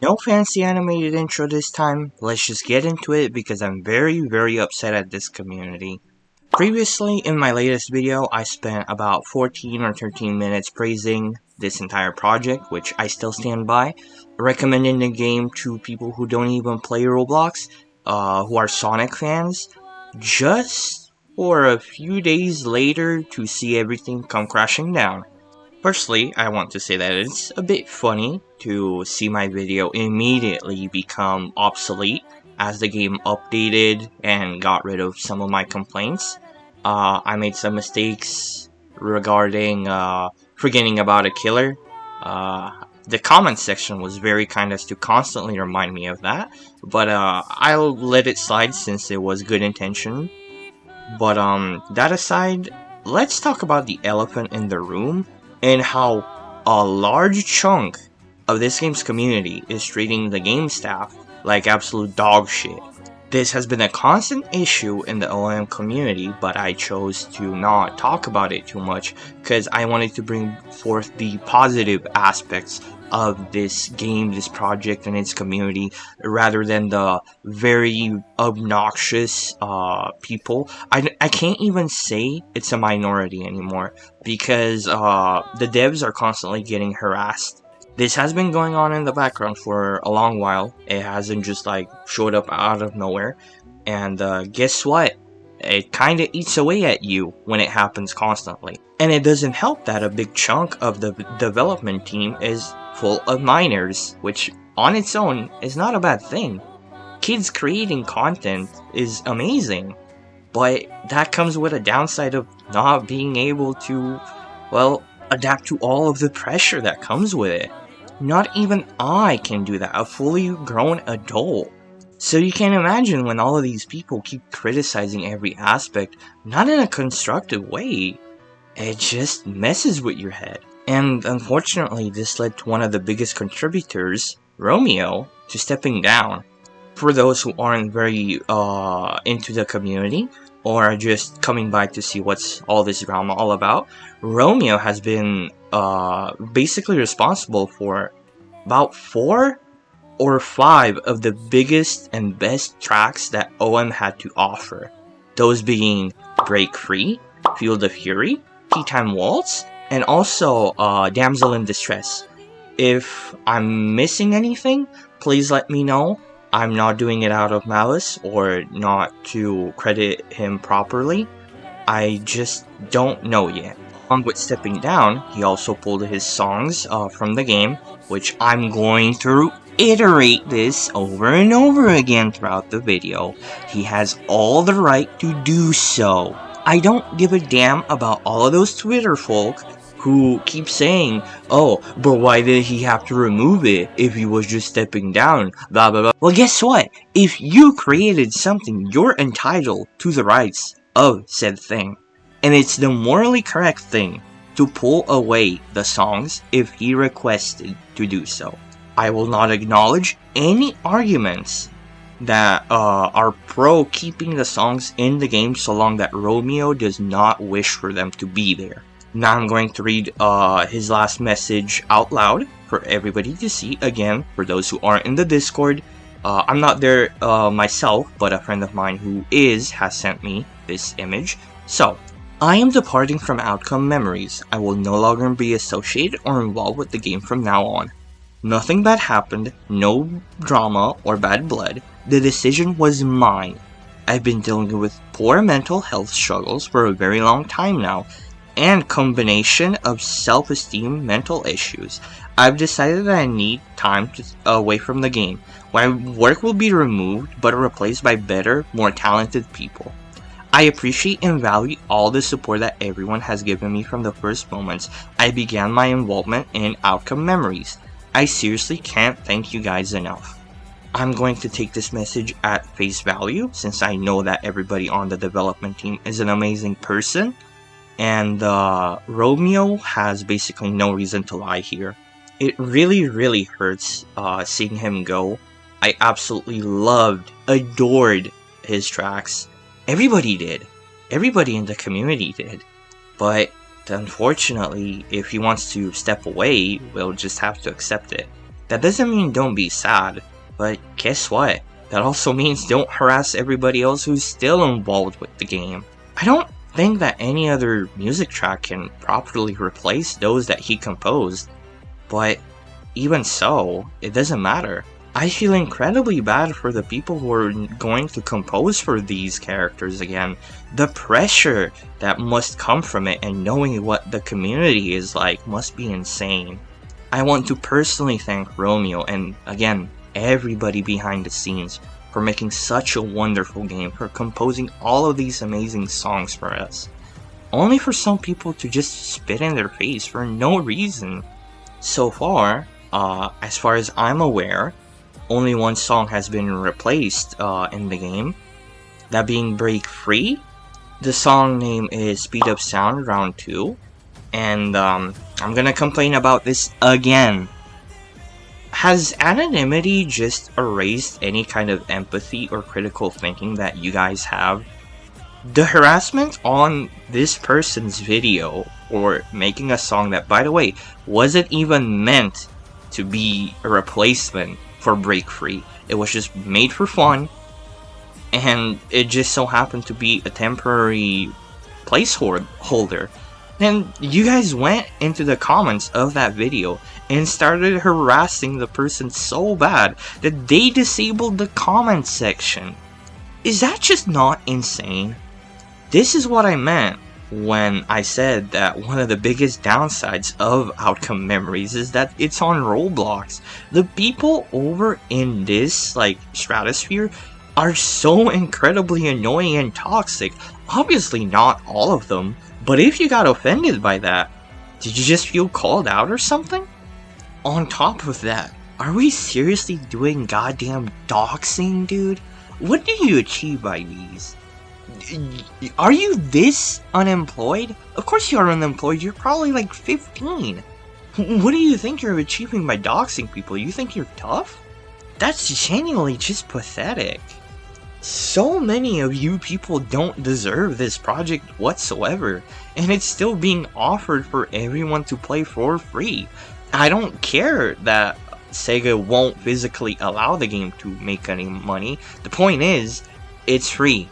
No fancy animated intro this time, let's just get into it because I'm very upset at this community. Previously, in my latest video, I spent about 14 or 13 minutes praising this entire project, which I still stand by, recommending the game to people who don't even play Roblox, who are Sonic fans, just for a few days later to see everything come crashing down. Firstly, I want to say that it's a bit funny to see my video immediately become obsolete as the game updated and got rid of some of my complaints. I made some mistakes regarding forgetting about a killer. The comment section was very kind as to constantly remind me of that, but I'll let it slide since it was good intention. But that aside, let's talk about the elephant in the room and how a large chunk of this game's community is treating the game staff like absolute dog shit. This has been a constant issue in the OM community, but I chose to not talk about it too much because I wanted to bring forth the positive aspects of this game, this project, and its community, rather than the very obnoxious people. I can't even say it's a minority anymore because the devs are constantly getting harassed. This has been going on in the background for a long while. It hasn't just like showed up out of nowhere. And guess what? It kinda eats away at you when it happens constantly. And it doesn't help that a big chunk of the development team is full of minors, which on its own is not a bad thing. Kids creating content is amazing, but that comes with a downside of not being able to, well, adapt to all of the pressure that comes with it. Not even I can do that, a fully grown adult. So you can imagine when all of these people keep criticizing every aspect, not in a constructive way, it just messes with your head. And unfortunately, this led to one of the biggest contributors, Romeo, to stepping down. For those who aren't very into the community, or are just coming by to see what's all this drama all about, Romeo has been basically responsible for about 4 or 5 of the biggest and best tracks that OM had to offer. Those being Break Free, Field of Fury, Tea Time Waltz, and also Damsel in Distress. If I'm missing anything, please let me know. I'm not doing it out of malice or not to credit him properly. I just don't know yet. Along with stepping down, he also pulled his songs from the game, which I'm going to iterate this over and over again throughout the video. He has all the right to do so. I don't give a damn about all of those Twitter folk who keep saying, oh, but why did he have to remove it if he was just stepping down, blah blah blah. Well, guess what? If you created something, you're entitled to the rights of said thing. And it's the morally correct thing to pull away the songs if he requested to do so. I will not acknowledge any arguments that are pro keeping the songs in the game so long that Romeo does not wish for them to be there. Now I'm going to read his last message out loud for everybody to see. Again, for those who aren't in the Discord, I'm not there myself, but a friend of mine who has sent me this image. So, I am departing from Outcome Memories. I will no longer be associated or involved with the game from now on. Nothing bad happened, no drama or bad blood. The decision was mine. I've been dealing with poor mental health struggles for a very long time now, and combination of self-esteem mental issues. I've decided that I need time away from the game. My work will be removed but replaced by better, more talented people. I appreciate and value all the support that everyone has given me from the first moments I began my involvement in Outcome Memories. I seriously can't thank you guys enough. I'm going to take this message at face value since I know that everybody on the development team is an amazing person. And Romeo has basically no reason to lie here. It really hurts seeing him go. I absolutely loved, adored his tracks. Everybody did. Everybody in the community did. But unfortunately, if he wants to step away, we'll just have to accept it. That doesn't mean don't be sad, but guess what? That also means don't harass everybody else who's still involved with the game. I don't think that any other music track can properly replace those that he composed, but even so, it doesn't matter. I feel incredibly bad for the people who are going to compose for these characters again. The pressure that must come from it and knowing what the community is like must be insane. I want to personally thank Romeo and, again, everybody behind the scenes for making such a wonderful game, for composing all of these amazing songs for us. Only for some people to just spit in their face for no reason. So far as I'm aware, only one song has been replaced in the game, that being Break Free. The song name is Speed Up Sound Round 2, and I'm gonna complain about this again. Has anonymity just erased any kind of empathy or critical thinking that you guys have? The harassment on this person's video or making a song that, by the way, wasn't even meant to be a replacement for Break Free. It was just made for fun, and it just so happened to be a temporary placeholder. And you guys went into the comments of that video and started harassing the person so bad that they disabled the comment section. Is that just not insane? This is what I meant when I said that one of the biggest downsides of Outcome Memories is that it's on Roblox. The people over in this, stratosphere are so incredibly annoying and toxic. Obviously not all of them, but if you got offended by that, did you just feel called out or something? On top of that, are we seriously doing goddamn doxing, dude? What do you achieve by these? Are you this unemployed? Of course you are unemployed, you're probably like 15. What do you think you're achieving by doxing people? You think you're tough? That's genuinely just pathetic. So many of you people don't deserve this project whatsoever, and it's still being offered for everyone to play for free. I don't care that Sega won't physically allow the game to make any money. The point is, it's free.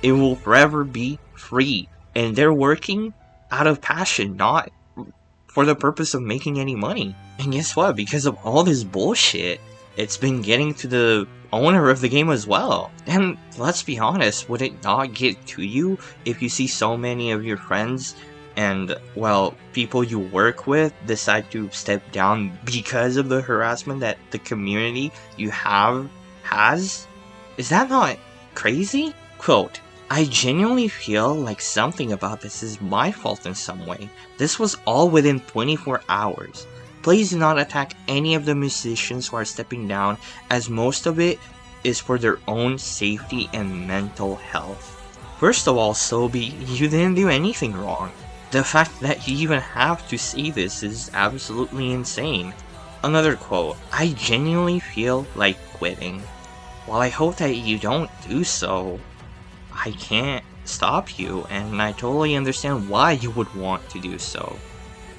It will forever be free, and they're working out of passion, not for the purpose of making any money. And guess what? Because of all this bullshit, it's been getting to the owner of the game as well. And let's be honest, would it not get to you if you see so many of your friends and, well, people you work with decide to step down because of the harassment that the community you has? Is that not crazy? Quote, I genuinely feel like something about this is my fault in some way. This was all within 24 hours. Please do not attack any of the musicians who are stepping down, as most of it is for their own safety and mental health. First of all, Sobi, you didn't do anything wrong. The fact that you even have to say this is absolutely insane. Another quote, I genuinely feel like quitting. While I hope that you don't do so, I can't stop you, and I totally understand why you would want to do so.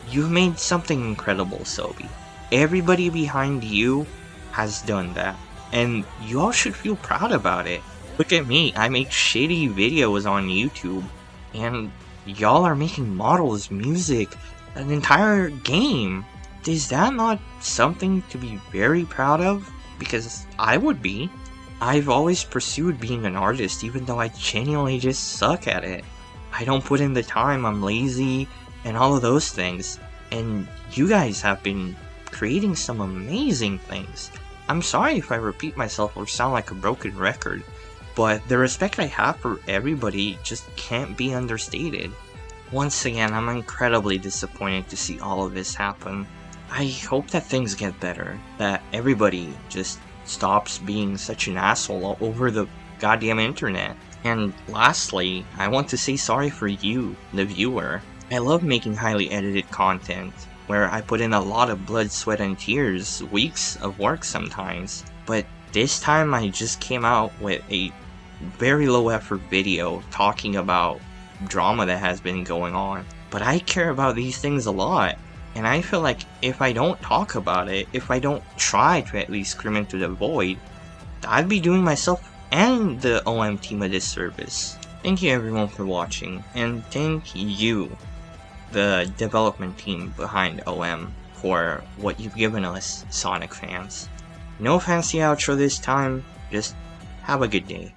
You've made something incredible, Sobi. Everybody behind you has done that, and you all should feel proud about it. Look at me, I make shitty videos on YouTube, and y'all are making models, music, an entire game. Is that not something to be very proud of? Because I would be. I've always pursued being an artist, even though I genuinely just suck at it. I don't put in the time, I'm lazy, and all of those things. And you guys have been creating some amazing things. I'm sorry if I repeat myself or sound like a broken record, but the respect I have for everybody just can't be understated. Once again, I'm incredibly disappointed to see all of this happen. I hope that things get better, that everybody just stops being such an asshole over the goddamn internet. And lastly, I want to say sorry for you, the viewer. I love making highly edited content, where I put in a lot of blood, sweat, and tears, weeks of work sometimes. But this time I just came out with a very low effort video talking about drama that has been going on. But I care about these things a lot. And I feel like if I don't talk about it, if I don't try to at least scream into the void, I'd be doing myself and the OM team a disservice. Thank you everyone for watching, and thank you, the development team behind OM, for what you've given us, Sonic fans. No fancy outro this time, just have a good day.